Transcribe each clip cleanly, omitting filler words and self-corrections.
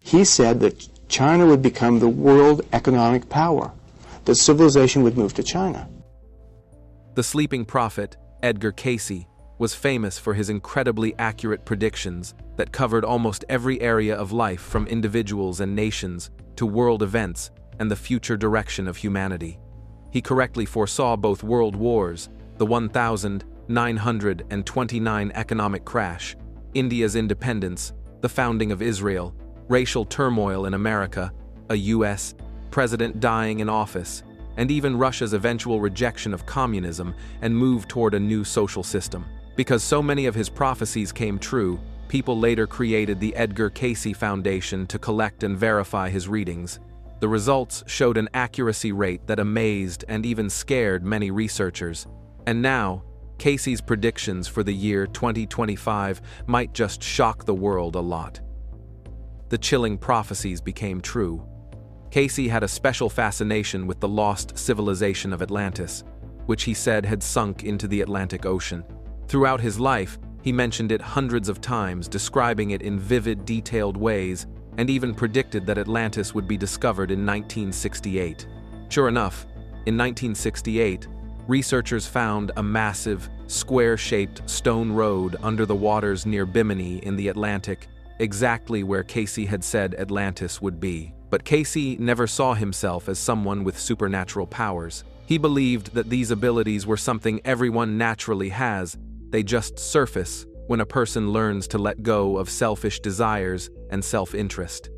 He said that China would become the world economic power, that civilization would move to China. The sleeping prophet, Edgar Cayce, was famous for his incredibly accurate predictions that covered almost every area of life, from individuals and nations to world events and the future direction of humanity. He correctly foresaw both world wars, the 1929 economic crash, India's independence, the founding of Israel, racial turmoil in America, a U.S. president dying in office, and even Russia's eventual rejection of communism and move toward a new social system. Because so many of his prophecies came true, people later created the Edgar Cayce Foundation to collect and verify his readings. The results showed an accuracy rate that amazed and even scared many researchers. And now, Cayce's predictions for the year 2025 might just shock the world a lot. The chilling prophecies became true. Cayce had a special fascination with the lost civilization of Atlantis, which he said had sunk into the Atlantic Ocean. Throughout his life, he mentioned it hundreds of times, describing it in vivid, detailed ways, and even predicted that Atlantis would be discovered in 1968. Sure enough, in 1968, researchers found a massive, square-shaped stone road under the waters near Bimini in the Atlantic, exactly where Cayce had said Atlantis would be. But Cayce never saw himself as someone with supernatural powers. He believed that these abilities were something everyone naturally has. They just surface when a person learns to let go of selfish desires and self-interest.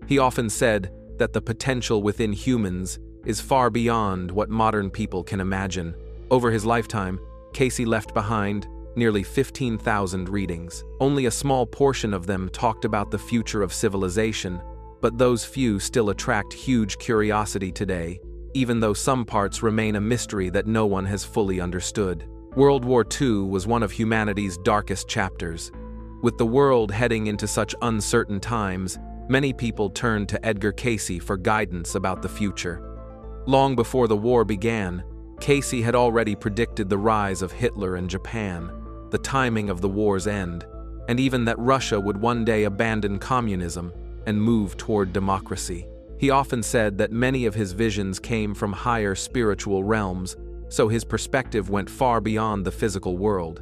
He often said that the potential within humans is far beyond what modern people can imagine. Over his lifetime, Cayce left behind nearly 15,000 readings. Only a small portion of them talked about the future of civilization, but those few still attract huge curiosity today, even though some parts remain a mystery that no one has fully understood. World War II was one of humanity's darkest chapters. With the world heading into such uncertain times, many people turned to Edgar Cayce for guidance about the future. Long before the war began, Cayce had already predicted the rise of Hitler and Japan, the timing of the war's end, and even that Russia would one day abandon communism and move toward democracy. He often said that many of his visions came from higher spiritual realms, so his perspective went far beyond the physical world.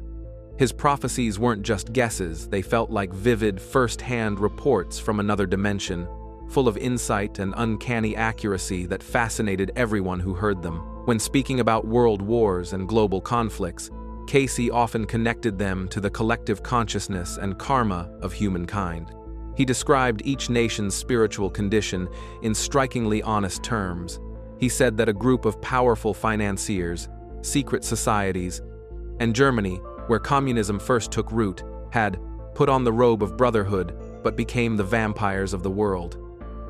His prophecies weren't just guesses, they felt like vivid, first-hand reports from another dimension, full of insight and uncanny accuracy that fascinated everyone who heard them. When speaking about world wars and global conflicts, Cayce often connected them to the collective consciousness and karma of humankind. He described each nation's spiritual condition in strikingly honest terms. He said that a group of powerful financiers, secret societies, and Germany, where communism first took root, had put on the robe of brotherhood but became the vampires of the world.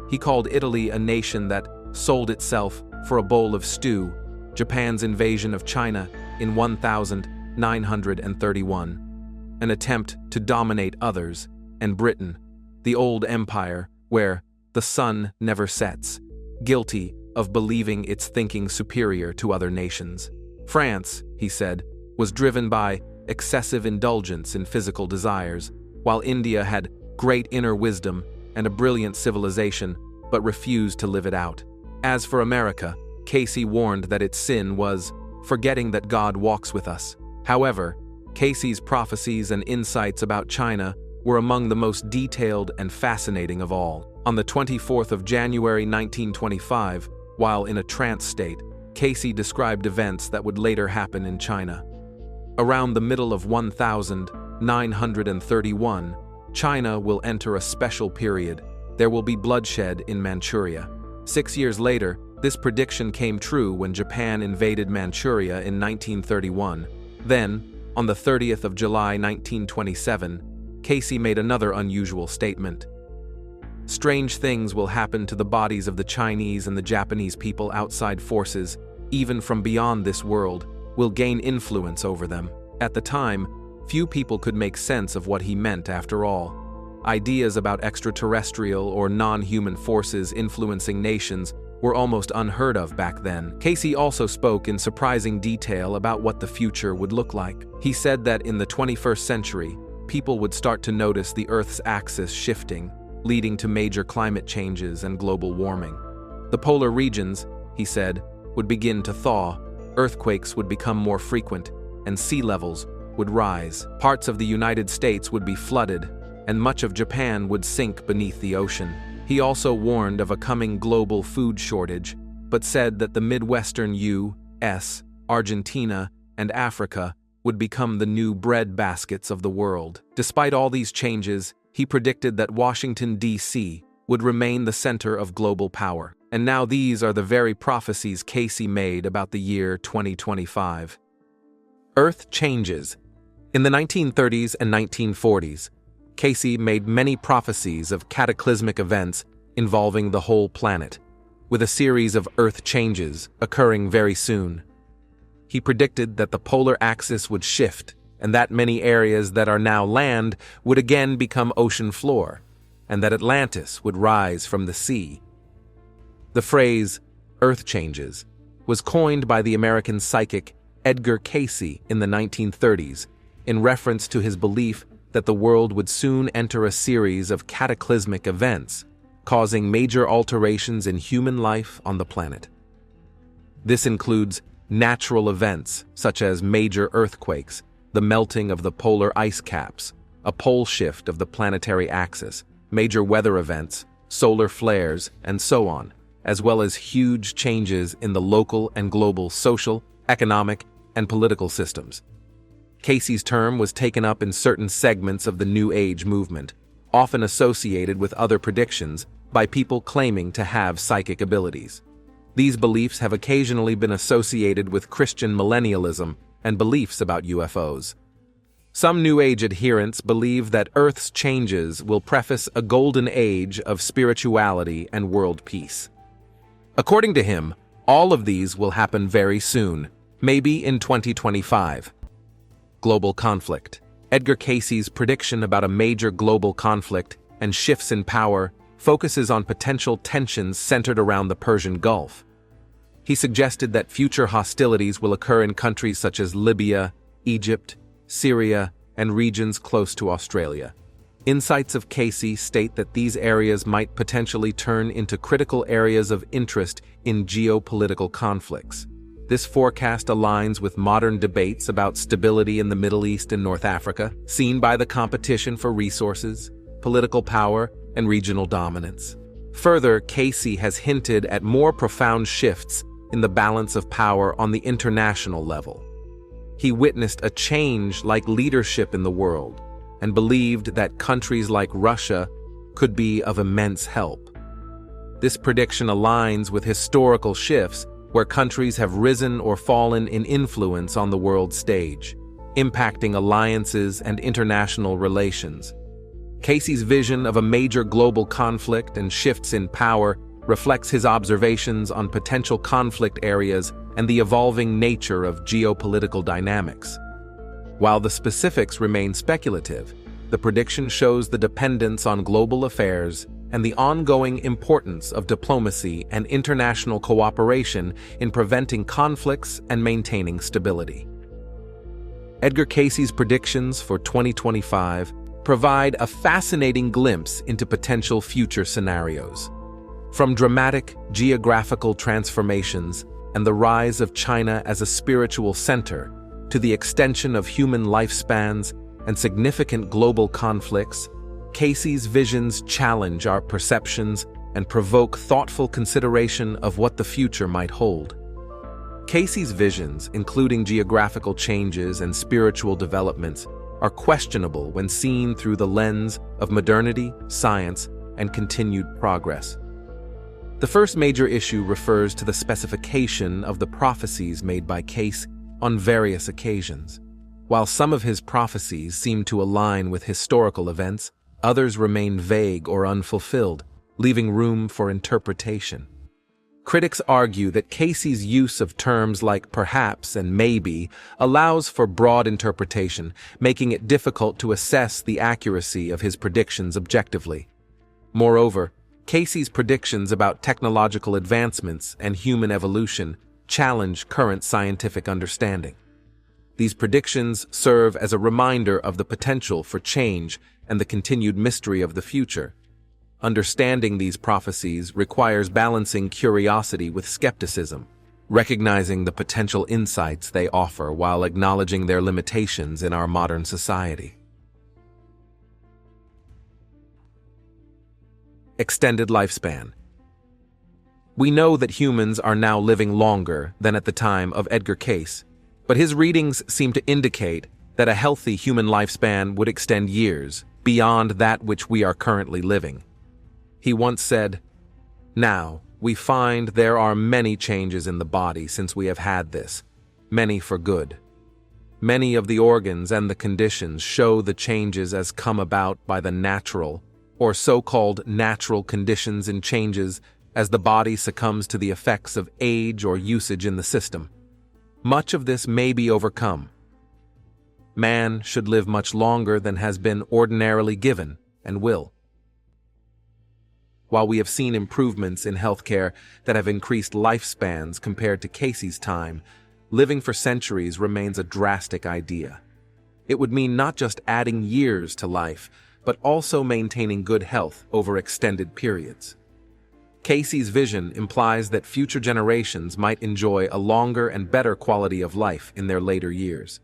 He called Italy a nation that sold itself for a bowl of stew, Japan's invasion of China in 1931, an attempt to dominate others, and Britain, the old empire where the sun never sets, guilty of believing its thinking superior to other nations. France, he said, was driven by excessive indulgence in physical desires, while India had great inner wisdom and a brilliant civilization, but refused to live it out. As for America, Cayce warned that its sin was forgetting that God walks with us. However, Cayce's prophecies and insights about China were among the most detailed and fascinating of all. On the 24th of January 1925, while in a trance state, Cayce described events that would later happen in China. Around the middle of 1931, China will enter a special period. There will be bloodshed in Manchuria. 6 years later, this prediction came true when Japan invaded Manchuria in 1931. Then, on the 30th of July 1927, Cayce made another unusual statement. Strange things will happen to the bodies of the Chinese and the Japanese people. Outside forces, even from beyond this world, will gain influence over them. At the time, few people could make sense of what he meant after all. Ideas about extraterrestrial or non-human forces influencing nations were almost unheard of back then. Cayce also spoke in surprising detail about what the future would look like. He said that in the 21st century, people would start to notice the Earth's axis shifting, leading to major climate changes and global warming. The polar regions, he said, would begin to thaw, earthquakes would become more frequent, and sea levels would rise. Parts of the United States would be flooded, and much of Japan would sink beneath the ocean. He also warned of a coming global food shortage, but said that the Midwestern U.S., Argentina, and Africa would become the new bread baskets of the world. Despite all these changes, he predicted that Washington, D.C. would remain the center of global power. And now these are the very prophecies Cayce made about the year 2025. Earth changes. In the 1930s and 1940s, Cayce made many prophecies of cataclysmic events involving the whole planet, with a series of Earth changes occurring very soon. He predicted that the polar axis would shift and that many areas that are now land would again become ocean floor, and that Atlantis would rise from the sea. The phrase, Earth changes, was coined by the American psychic Edgar Cayce in the 1930s in reference to his belief that the world would soon enter a series of cataclysmic events, causing major alterations in human life on the planet. This includes natural events such as major earthquakes, the melting of the polar ice caps, a pole shift of the planetary axis, major weather events, solar flares, and so on, as well as huge changes in the local and global social, economic, and political systems. Cayce's term was taken up in certain segments of the New Age movement, often associated with other predictions by people claiming to have psychic abilities. These beliefs have occasionally been associated with Christian millennialism and beliefs about UFOs. Some New Age adherents believe that Earth's changes will preface a golden age of spirituality and world peace. According to him, all of these will happen very soon, maybe in 2025. Global conflict. Edgar Cayce's prediction about a major global conflict and shifts in power focuses on potential tensions centered around the Persian Gulf. He suggested that future hostilities will occur in countries such as Libya, Egypt, Syria, and regions close to Australia. Insights of Cayce state that these areas might potentially turn into critical areas of interest in geopolitical conflicts. This forecast aligns with modern debates about stability in the Middle East and North Africa, seen by the competition for resources, political power, and regional dominance. Further, Cayce has hinted at more profound shifts in the balance of power on the international level. He witnessed a change like leadership in the world and believed that countries like Russia could be of immense help. This prediction aligns with historical shifts where countries have risen or fallen in influence on the world stage, impacting alliances and international relations. Cayce's vision of a major global conflict and shifts in power reflects his observations on potential conflict areas and the evolving nature of geopolitical dynamics. While the specifics remain speculative, the prediction shows the dependence on global affairs and the ongoing importance of diplomacy and international cooperation in preventing conflicts and maintaining stability. Edgar Cayce's predictions for 2025 provide a fascinating glimpse into potential future scenarios. From dramatic geographical transformations and the rise of China as a spiritual center, to the extension of human lifespans and significant global conflicts, Cayce's visions challenge our perceptions and provoke thoughtful consideration of what the future might hold. Cayce's visions, including geographical changes and spiritual developments, are questionable when seen through the lens of modernity, science, and continued progress. The first major issue refers to the specification of the prophecies made by Cayce on various occasions. While some of his prophecies seem to align with historical events, others remain vague or unfulfilled, leaving room for interpretation. Critics argue that Cayce's use of terms like perhaps and maybe allows for broad interpretation, making it difficult to assess the accuracy of his predictions objectively. Moreover, Cayce's predictions about technological advancements and human evolution challenge current scientific understanding. These predictions serve as a reminder of the potential for change and the continued mystery of the future. Understanding these prophecies requires balancing curiosity with skepticism, recognizing the potential insights they offer while acknowledging their limitations in our modern society. Extended lifespan. We know that humans are now living longer than at the time of Edgar Cayce, but his readings seem to indicate that a healthy human lifespan would extend years beyond that which we are currently living. He once said, "Now, we find there are many changes in the body since we have had this, many for good. Many of the organs and the conditions show the changes as come about by the natural, or so-called natural conditions and changes as the body succumbs to the effects of age or usage in the system. Much of this may be overcome. Man should live much longer than has been ordinarily given, and will." While we have seen improvements in healthcare that have increased lifespans compared to Cayce's time, living for centuries remains a drastic idea. It would mean not just adding years to life, but also maintaining good health over extended periods. Cayce's vision implies that future generations might enjoy a longer and better quality of life in their later years.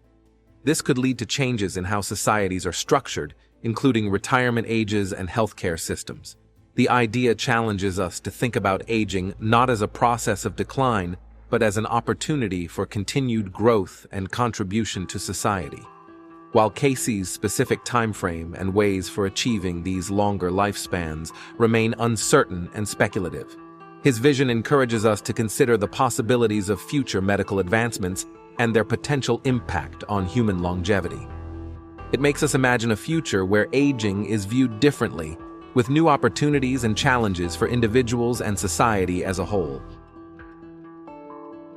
This could lead to changes in how societies are structured, including retirement ages and healthcare systems. The idea challenges us to think about aging not as a process of decline, but as an opportunity for continued growth and contribution to society. While Cayce's specific time frame and ways for achieving these longer lifespans remain uncertain and speculative, his vision encourages us to consider the possibilities of future medical advancements and their potential impact on human longevity. It makes us imagine a future where aging is viewed differently, with new opportunities and challenges for individuals and society as a whole.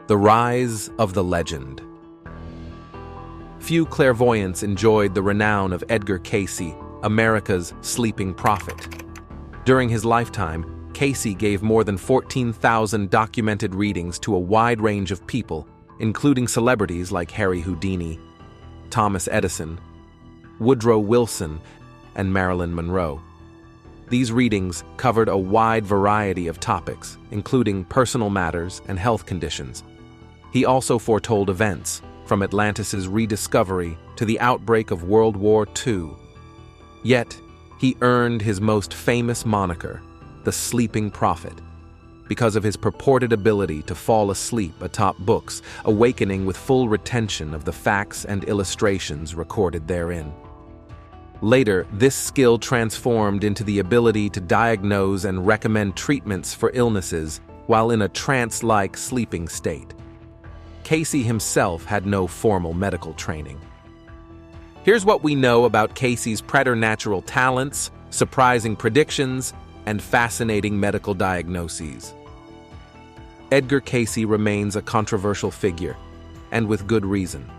The rise of the legend. Few clairvoyants enjoyed the renown of Edgar Cayce, America's sleeping prophet. During his lifetime, Cayce gave more than 14,000 documented readings to a wide range of people, including celebrities like Harry Houdini, Thomas Edison, Woodrow Wilson, and Marilyn Monroe. These readings covered a wide variety of topics, including personal matters and health conditions. He also foretold events, from Atlantis' rediscovery to the outbreak of World War II. Yet, he earned his most famous moniker, the Sleeping Prophet, because of his purported ability to fall asleep atop books, awakening with full retention of the facts and illustrations recorded therein. Later, this skill transformed into the ability to diagnose and recommend treatments for illnesses while in a trance-like sleeping state. Cayce himself had no formal medical training. Here's what we know about Cayce's preternatural talents, surprising predictions, and fascinating medical diagnoses. Edgar Cayce remains a controversial figure, and with good reason.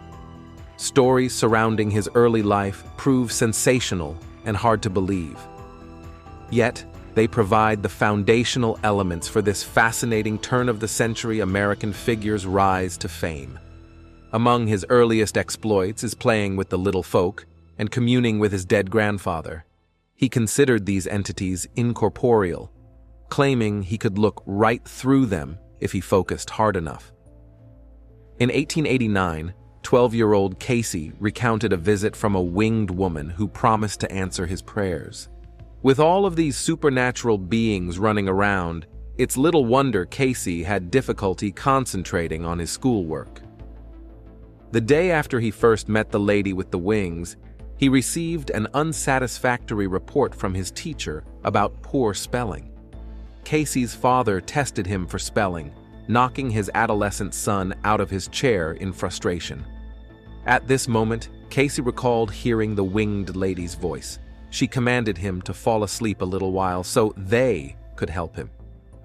Stories surrounding his early life prove sensational and hard to believe. Yet, they provide the foundational elements for this fascinating turn-of-the-century American figure's rise to fame. Among his earliest exploits is playing with the little folk and communing with his dead grandfather. He considered these entities incorporeal, claiming he could look right through them if he focused hard enough. In 1889, 12-year-old Cayce recounted a visit from a winged woman who promised to answer his prayers. With all of these supernatural beings running around, it's little wonder Cayce had difficulty concentrating on his schoolwork. The day after he first met the lady with the wings, he received an unsatisfactory report from his teacher about poor spelling. Cayce's father tested him for spelling, knocking his adolescent son out of his chair in frustration. At this moment, Cayce recalled hearing the winged lady's voice. She commanded him to fall asleep a little while so they could help him.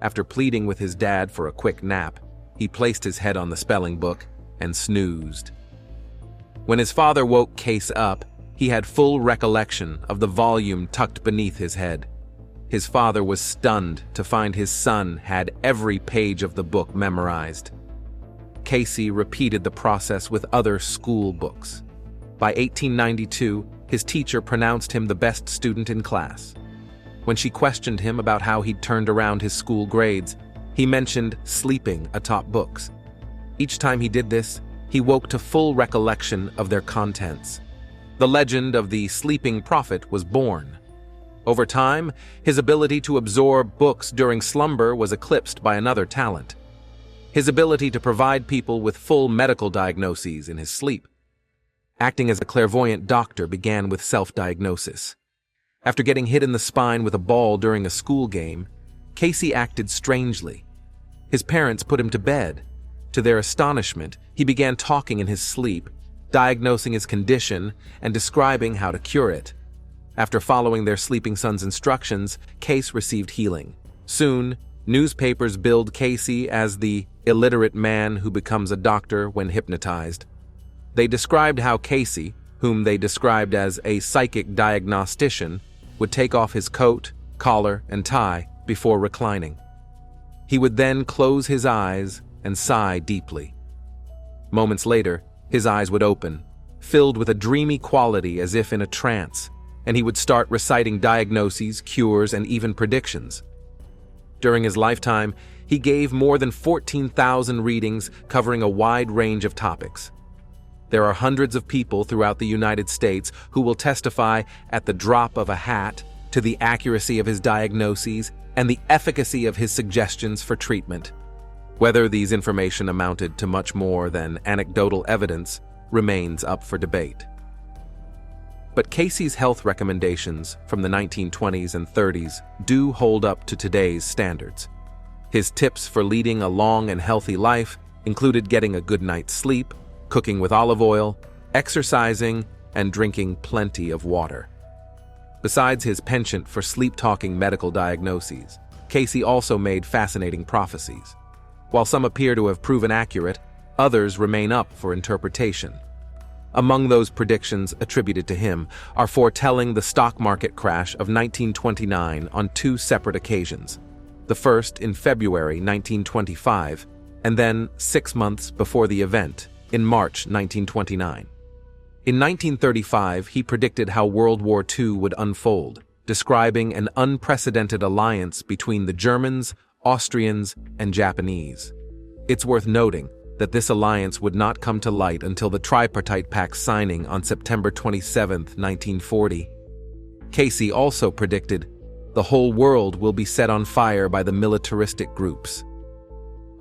After pleading with his dad for a quick nap, he placed his head on the spelling book and snoozed. When his father woke Cayce up, he had full recollection of the volume tucked beneath his head. His father was stunned to find his son had every page of the book memorized. Cayce repeated the process with other school books. By 1892, his teacher pronounced him the best student in class. When she questioned him about how he'd turned around his school grades, he mentioned sleeping atop books. Each time he did this, he woke to full recollection of their contents. The legend of the sleeping prophet was born. Over time, his ability to absorb books during slumber was eclipsed by another talent: his ability to provide people with full medical diagnoses in his sleep. Acting as a clairvoyant doctor began with self-diagnosis. After getting hit in the spine with a ball during a school game, Cayce acted strangely. His parents put him to bed. To their astonishment, he began talking in his sleep, diagnosing his condition and describing how to cure it. After following their sleeping son's instructions, Cayce received healing. Soon, newspapers billed Cayce as the illiterate man who becomes a doctor when hypnotized. They described how Cayce, whom they described as a psychic diagnostician, would take off his coat, collar, and tie before reclining. He would then close his eyes and sigh deeply. Moments later, his eyes would open, filled with a dreamy quality as if in a trance, and he would start reciting diagnoses, cures, and even predictions. During his lifetime, he gave more than 14,000 readings covering a wide range of topics. There are hundreds of people throughout the United States who will testify at the drop of a hat to the accuracy of his diagnoses and the efficacy of his suggestions for treatment. Whether these information amounted to much more than anecdotal evidence remains up for debate. But Cayce's health recommendations from the 1920s and 30s do hold up to today's standards. His tips for leading a long and healthy life included getting a good night's sleep, cooking with olive oil, exercising, and drinking plenty of water. Besides his penchant for sleep-talking medical diagnoses, Cayce also made fascinating prophecies. While some appear to have proven accurate, others remain up for interpretation. Among those predictions attributed to him are foretelling the stock market crash of 1929 on two separate occasions, the first in February 1925, and then 6 months before the event, in March 1929. In 1935, he predicted how World War II would unfold, describing an unprecedented alliance between the Germans, Austrians, and Japanese. It's worth noting that this alliance would not come to light until the Tripartite Pact signing on September 27, 1940. Cayce also predicted the whole world will be set on fire by the militaristic groups.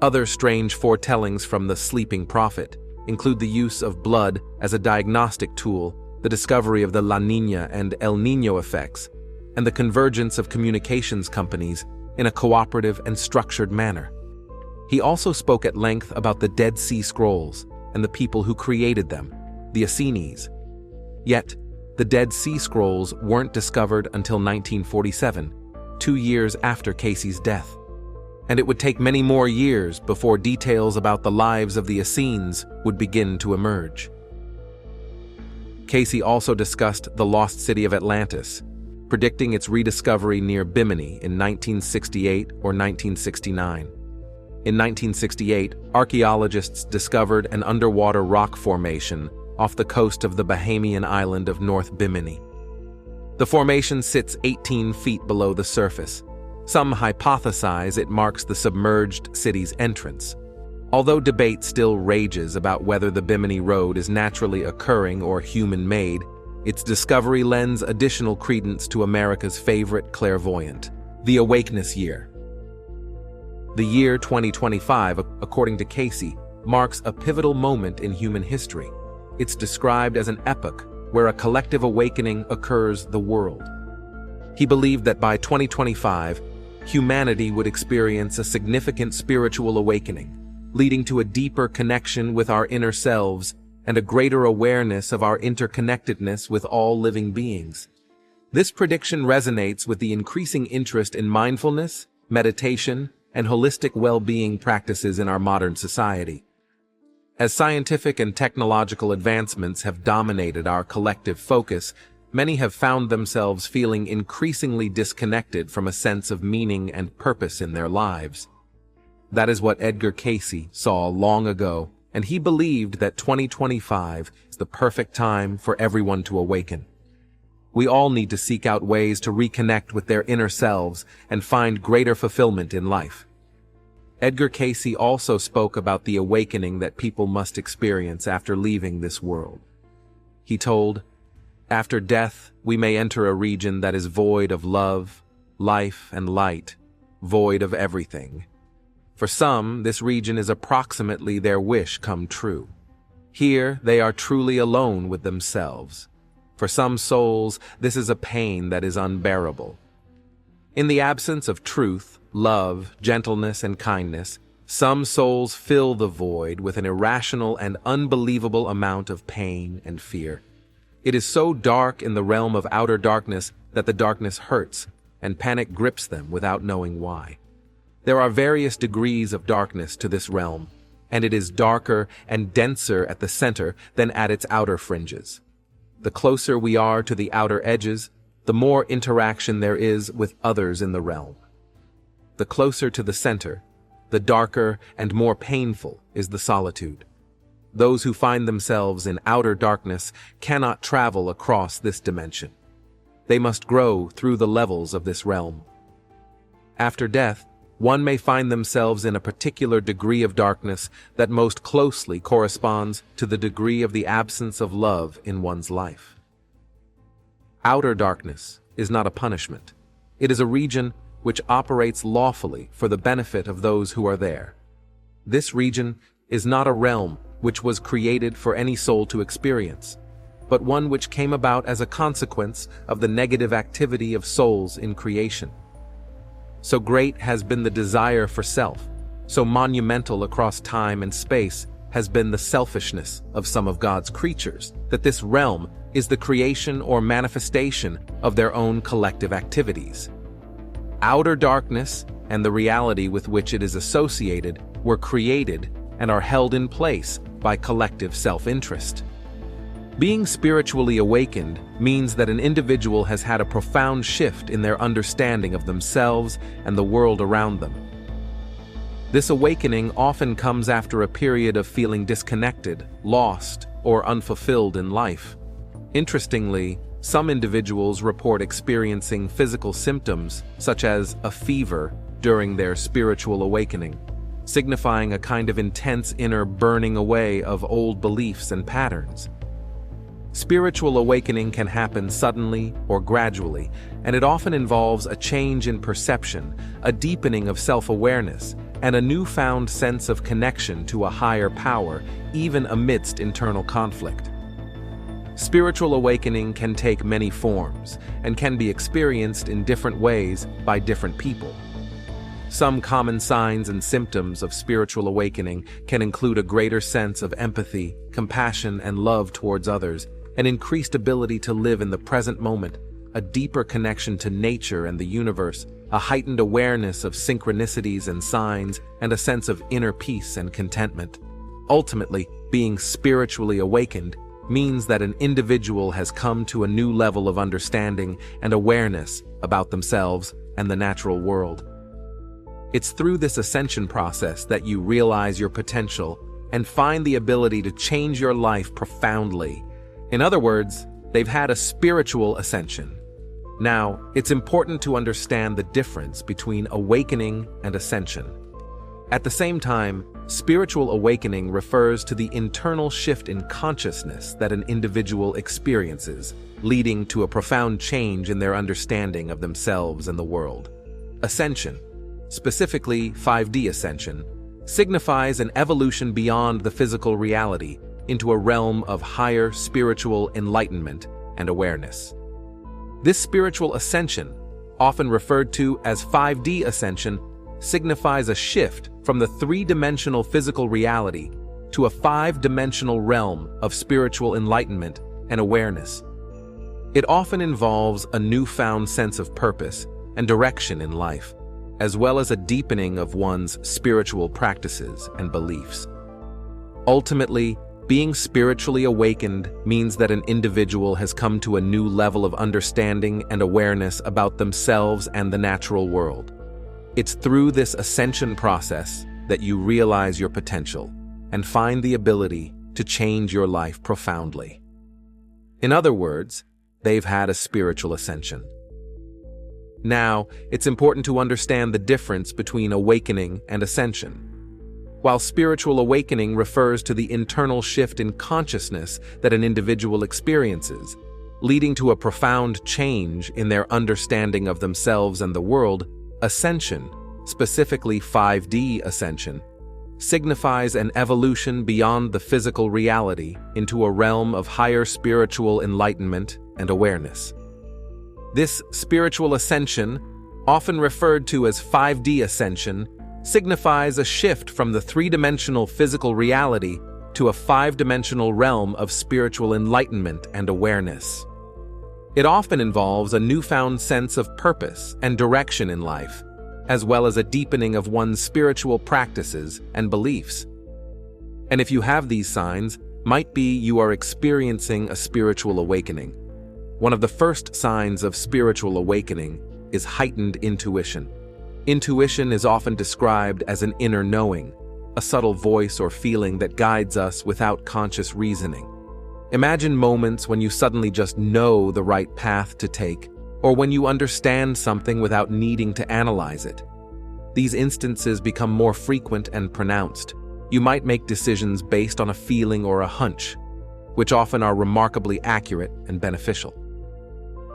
Other strange foretellings from the sleeping prophet include the use of blood as a diagnostic tool, the discovery of the La Niña and El Niño effects, and the convergence of communications companies in a cooperative and structured manner. He also spoke at length about the Dead Sea Scrolls and the people who created them, the Essenes. Yet, the Dead Sea Scrolls weren't discovered until 1947, 2 years after Cayce's death. And it would take many more years before details about the lives of the Essenes would begin to emerge. Cayce also discussed the lost city of Atlantis, predicting its rediscovery near Bimini in 1968 or 1969. In 1968, archaeologists discovered an underwater rock formation off the coast of the Bahamian island of North Bimini. The formation sits 18 feet below the surface. Some hypothesize it marks the submerged city's entrance. Although debate still rages about whether the Bimini Road is naturally occurring or human-made, its discovery lends additional credence to America's favorite clairvoyant, the Awakeness Year. The year 2025, according to Cayce, marks a pivotal moment in human history. It's described as an epoch where a collective awakening occurs the world. He believed that by 2025, humanity would experience a significant spiritual awakening, leading to a deeper connection with our inner selves and a greater awareness of our interconnectedness with all living beings. This prediction resonates with the increasing interest in mindfulness, meditation, and holistic well-being practices in our modern society. As scientific and technological advancements have dominated our collective focus, many have found themselves feeling increasingly disconnected from a sense of meaning and purpose in their lives. That is what Edgar Cayce saw long ago, and he believed that 2025 is the perfect time for everyone to awaken. we all need to seek out ways to reconnect with their inner selves and find greater fulfillment in life. Edgar Cayce also spoke about the awakening that people must experience after leaving this world. He told, "After death, we may enter a region that is void of love, life, and light, void of everything. For some, this region is approximately their wish come true. Here, they are truly alone with themselves. For some souls, this is a pain that is unbearable. In the absence of truth, love, gentleness, and kindness, some souls fill the void with an irrational and unbelievable amount of pain and fear. It is so dark in the realm of outer darkness that the darkness hurts, and panic grips them without knowing why. There are various degrees of darkness to this realm, and it is darker and denser at the center than at its outer fringes. The closer we are to the outer edges, the more interaction there is with others in the realm. The closer to the center, the darker and more painful is the solitude. Those who find themselves in outer darkness cannot travel across this dimension. They must grow through the levels of this realm. After death, one may find themselves in a particular degree of darkness that most closely corresponds to the degree of the absence of love in one's life. Outer darkness is not a punishment. It is a region which operates lawfully for the benefit of those who are there. This region is not a realm which was created for any soul to experience, but one which came about as a consequence of the negative activity of souls in creation. So great has been the desire for self, so monumental across time and space has been the selfishness of some of God's creatures, that this realm is the creation or manifestation of their own collective activities. Outer darkness and the reality with which it is associated were created and are held in place by collective self-interest. Being spiritually awakened means that an individual has had a profound shift in their understanding of themselves and the world around them. This awakening often comes after a period of feeling disconnected, lost, or unfulfilled in life. Interestingly, some individuals report experiencing physical symptoms, such as a fever, during their spiritual awakening, signifying a kind of intense inner burning away of old beliefs and patterns. Spiritual awakening can happen suddenly or gradually, and it often involves a change in perception, a deepening of self-awareness, and a newfound sense of connection to a higher power, even amidst internal conflict. Spiritual awakening can take many forms and can be experienced in different ways by different people. Some common signs and symptoms of spiritual awakening can include a greater sense of empathy, compassion, and love towards others, an increased ability to live in the present moment, a deeper connection to nature and the universe, a heightened awareness of synchronicities and signs, and a sense of inner peace and contentment. Ultimately, being spiritually awakened means that an individual has come to a new level of understanding and awareness about themselves and the natural world. It's through this ascension process that you realize your potential and find the ability to change your life profoundly. In other words, they've had a spiritual ascension. Now, it's important to understand the difference between awakening and ascension. At the same time, spiritual awakening refers to the internal shift in consciousness that an individual experiences, leading to a profound change in their understanding of themselves and the world. Ascension, specifically 5D ascension, signifies an evolution beyond the physical reality into a realm of higher spiritual enlightenment and awareness. This spiritual ascension, often referred to as 5D ascension, signifies a shift from the three-dimensional physical reality to a five-dimensional realm of spiritual enlightenment and awareness. It often involves a newfound sense of purpose and direction in life, as well as a deepening of one's spiritual practices and beliefs. Ultimately, being spiritually awakened means that an individual has come to a new level of understanding and awareness about themselves and the natural world. It's through this ascension process that you realize your potential and find the ability to change your life profoundly. In other words, they've had a spiritual ascension. Now, it's important to understand the difference between awakening and ascension. While spiritual awakening refers to the internal shift in consciousness that an individual experiences, leading to a profound change in their understanding of themselves and the world, ascension, specifically 5D ascension, signifies an evolution beyond the physical reality into a realm of higher spiritual enlightenment and awareness. This spiritual ascension, often referred to as 5D ascension, signifies a shift from the three-dimensional physical reality to a five-dimensional realm of spiritual enlightenment and awareness. It often involves a newfound sense of purpose and direction in life, as well as a deepening of one's spiritual practices and beliefs. And if you have these signs, might be you are experiencing a spiritual awakening. One of the first signs of spiritual awakening is heightened intuition. Intuition is often described as an inner knowing, a subtle voice or feeling that guides us without conscious reasoning. Imagine moments when you suddenly just know the right path to take, or when you understand something without needing to analyze it. These instances become more frequent and pronounced. You might make decisions based on a feeling or a hunch, which often are remarkably accurate and beneficial.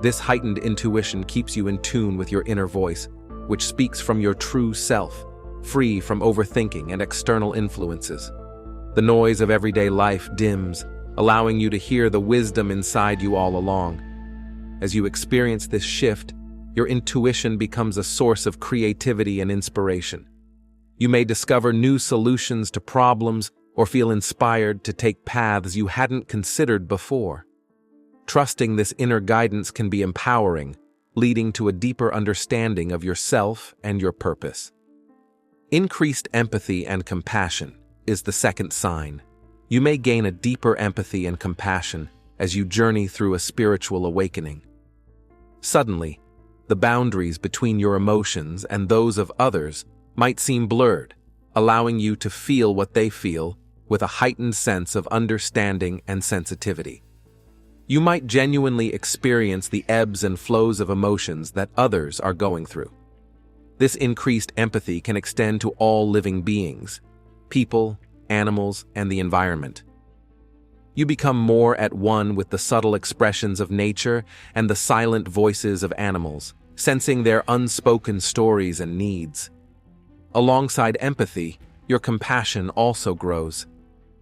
This heightened intuition keeps you in tune with your inner voice, which speaks from your true self, free from overthinking and external influences. The noise of everyday life dims, allowing you to hear the wisdom inside you all along. As you experience this shift, your intuition becomes a source of creativity and inspiration. You may discover new solutions to problems or feel inspired to take paths you hadn't considered before. Trusting this inner guidance can be empowering, leading to a deeper understanding of yourself and your purpose. Increased empathy and compassion is the second sign. You may gain a deeper empathy and compassion as you journey through a spiritual awakening. Suddenly, the boundaries between your emotions and those of others might seem blurred, allowing you to feel what they feel with a heightened sense of understanding and sensitivity. You might genuinely experience the ebbs and flows of emotions that others are going through. This increased empathy can extend to all living beings, people, animals, and the environment. You become more at one with the subtle expressions of nature and the silent voices of animals, sensing their unspoken stories and needs. Alongside empathy, your compassion also grows.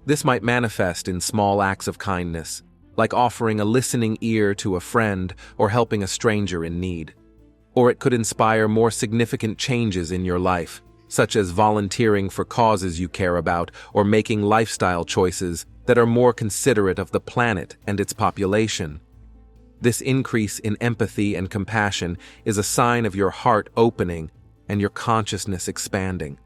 This might manifest in small acts of kindness, like offering a listening ear to a friend or helping a stranger in need. Or it could inspire more significant changes in your life, such as volunteering for causes you care about or making lifestyle choices that are more considerate of the planet and its population. This increase in empathy and compassion is a sign of your heart opening and your consciousness expanding.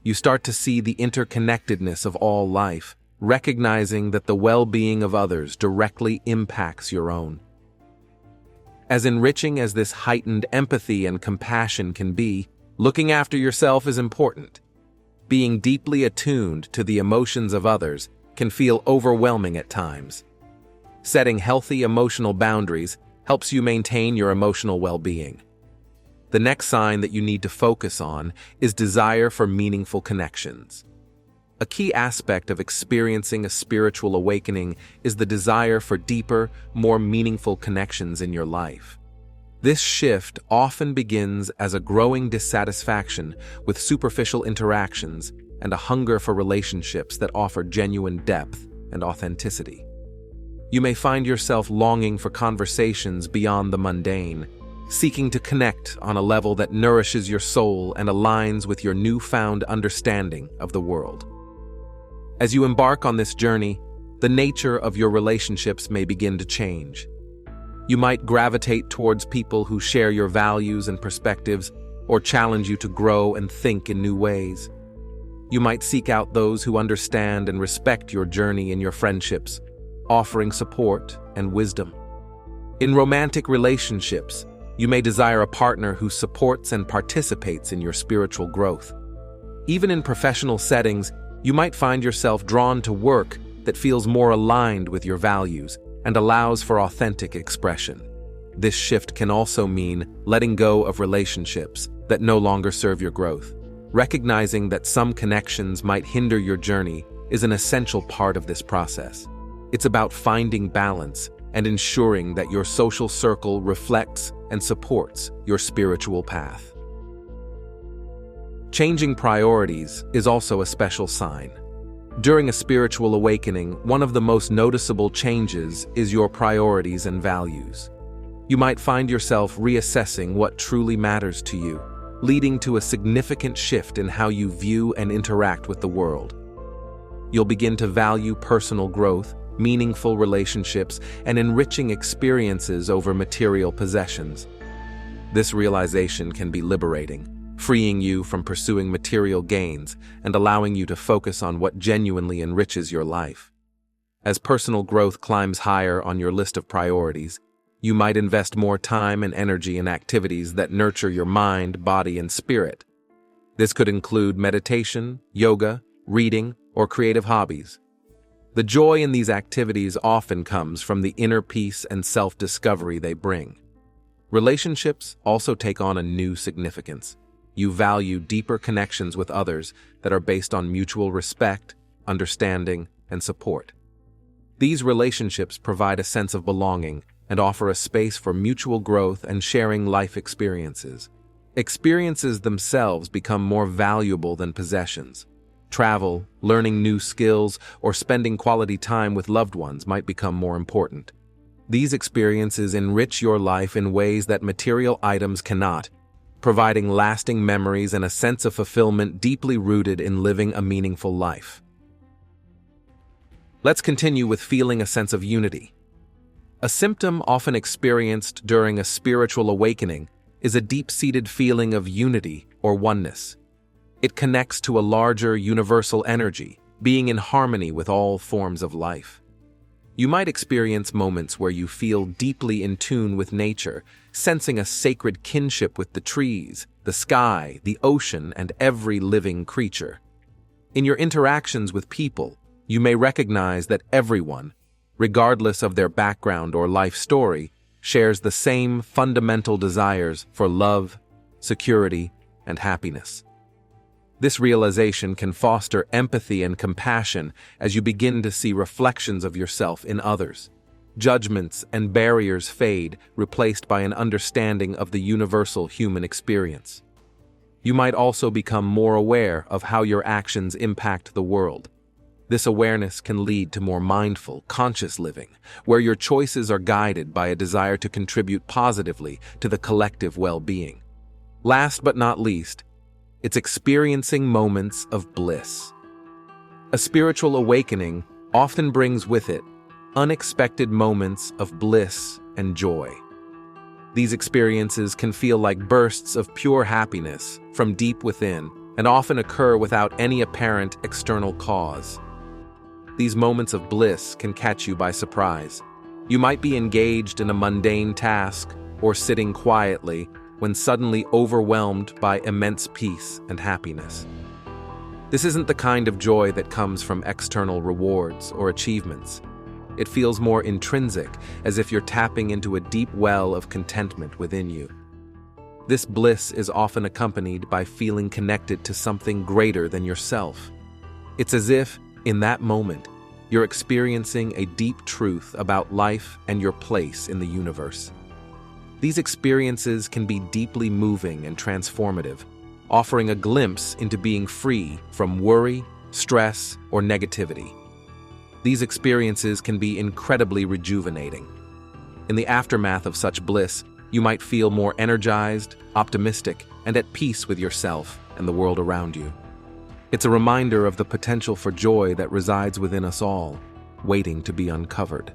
You start to see the interconnectedness of all life, recognizing that the well-being of others directly impacts your own. As enriching as this heightened empathy and compassion can be, looking after yourself is important. Being deeply attuned to the emotions of others can feel overwhelming at times. Setting healthy emotional boundaries helps you maintain your emotional well-being. The next sign that you need to focus on is desire for meaningful connections. A key aspect of experiencing a spiritual awakening is the desire for deeper, more meaningful connections in your life. This shift often begins as a growing dissatisfaction with superficial interactions and a hunger for relationships that offer genuine depth and authenticity. You may find yourself longing for conversations beyond the mundane, seeking to connect on a level that nourishes your soul and aligns with your newfound understanding of the world. As you embark on this journey, the nature of your relationships may begin to change. You might gravitate towards people who share your values and perspectives or challenge you to grow and think in new ways. You might seek out those who understand and respect your journey in your friendships, offering support and wisdom. In romantic relationships, you may desire a partner who supports and participates in your spiritual growth. Even in professional settings, you might find yourself drawn to work that feels more aligned with your values, and allows for authentic expression. This shift can also mean letting go of relationships that no longer serve your growth. Recognizing that some connections might hinder your journey is an essential part of this process. It's about finding balance and ensuring that your social circle reflects and supports your spiritual path. Changing priorities is also a special sign. During a spiritual awakening, one of the most noticeable changes is your priorities and values. You might find yourself reassessing what truly matters to you, leading to a significant shift in how you view and interact with the world. You'll begin to value personal growth, meaningful relationships, and enriching experiences over material possessions. This realization can be liberating, freeing you from pursuing material gains and allowing you to focus on what genuinely enriches your life. As personal growth climbs higher on your list of priorities, you might invest more time and energy in activities that nurture your mind, body, and spirit. This could include meditation, yoga, reading, or creative hobbies. The joy in these activities often comes from the inner peace and self-discovery they bring. Relationships also take on a new significance. You value deeper connections with others that are based on mutual respect, understanding, and support. These relationships provide a sense of belonging and offer a space for mutual growth and sharing life experiences. Experiences themselves become more valuable than possessions. Travel, learning new skills, or spending quality time with loved ones might become more important. These experiences enrich your life in ways that material items cannot, providing lasting memories and a sense of fulfillment deeply rooted in living a meaningful life. Let's continue with feeling a sense of unity. A symptom often experienced during a spiritual awakening is a deep-seated feeling of unity or oneness. It connects to a larger universal energy, being in harmony with all forms of life. You might experience moments where you feel deeply in tune with nature, sensing a sacred kinship with the trees, the sky, the ocean, and every living creature. In your interactions with people, you may recognize that everyone, regardless of their background or life story, shares the same fundamental desires for love, security, and happiness. This realization can foster empathy and compassion as you begin to see reflections of yourself in others. Judgments and barriers fade, replaced by an understanding of the universal human experience. You might also become more aware of how your actions impact the world. This awareness can lead to more mindful, conscious living, where your choices are guided by a desire to contribute positively to the collective well-being. Last but not least, it's experiencing moments of bliss. A spiritual awakening often brings with it unexpected moments of bliss and joy. These experiences can feel like bursts of pure happiness from deep within and often occur without any apparent external cause. These moments of bliss can catch you by surprise. You might be engaged in a mundane task or sitting quietly when suddenly overwhelmed by immense peace and happiness. This isn't the kind of joy that comes from external rewards or achievements. It feels more intrinsic, as if you're tapping into a deep well of contentment within you. This bliss is often accompanied by feeling connected to something greater than yourself. It's as if, in that moment, you're experiencing a deep truth about life and your place in the universe. These experiences can be deeply moving and transformative, offering a glimpse into being free from worry, stress, or negativity. These experiences can be incredibly rejuvenating. In the aftermath of such bliss, you might feel more energized, optimistic, and at peace with yourself and the world around you. It's a reminder of the potential for joy that resides within us all, waiting to be uncovered.